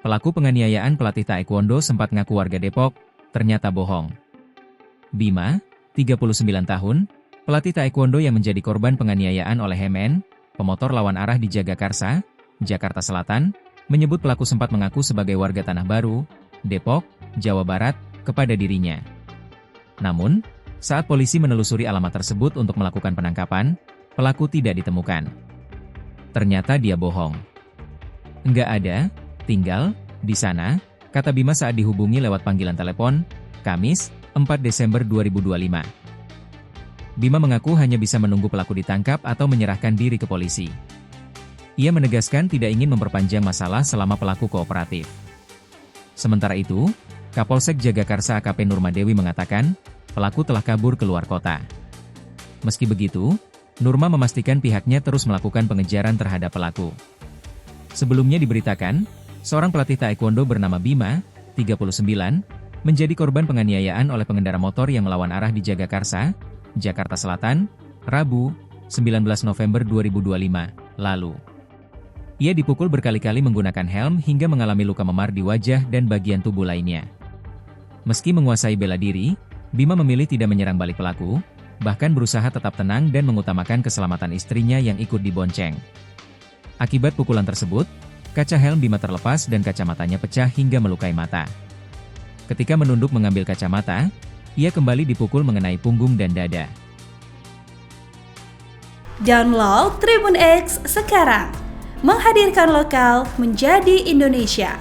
Pelaku penganiayaan pelatih taekwondo sempat ngaku warga Depok, ternyata bohong. Bima, 39 tahun, pelatih taekwondo yang menjadi korban penganiayaan oleh Hemen, pemotor lawan arah di Jagakarsa, Jakarta Selatan, menyebut pelaku sempat mengaku sebagai warga Tanah Baru, Depok, Jawa Barat, kepada dirinya. Namun, saat polisi menelusuri alamat tersebut untuk melakukan penangkapan, pelaku tidak ditemukan. Ternyata dia bohong. Enggak ada, tinggal di sana, kata Bima saat dihubungi lewat panggilan telepon, Kamis, 4 Desember 2025. Bima mengaku hanya bisa menunggu pelaku ditangkap atau menyerahkan diri ke polisi. Ia menegaskan tidak ingin memperpanjang masalah selama pelaku kooperatif. Sementara itu, Kapolsek Jagakarsa AKP Nurmadewi mengatakan, pelaku telah kabur keluar kota. Meski begitu, Nurma memastikan pihaknya terus melakukan pengejaran terhadap pelaku. Sebelumnya diberitakan, seorang pelatih taekwondo bernama Bima, 39, menjadi korban penganiayaan oleh pengendara motor yang melawan arah di Jagakarsa, Jakarta Selatan, Rabu, 19 November 2025, lalu. Ia dipukul berkali-kali menggunakan helm hingga mengalami luka memar di wajah dan bagian tubuh lainnya. Meski menguasai bela diri, Bima memilih tidak menyerang balik pelaku, bahkan berusaha tetap tenang dan mengutamakan keselamatan istrinya yang ikut dibonceng. Akibat pukulan tersebut, kaca helm Bima terlepas dan kacamatanya pecah hingga melukai mata. Ketika menunduk mengambil kacamata, ia kembali dipukul mengenai punggung dan dada. Download Tribun X sekarang, menghadirkan lokal menjadi Indonesia.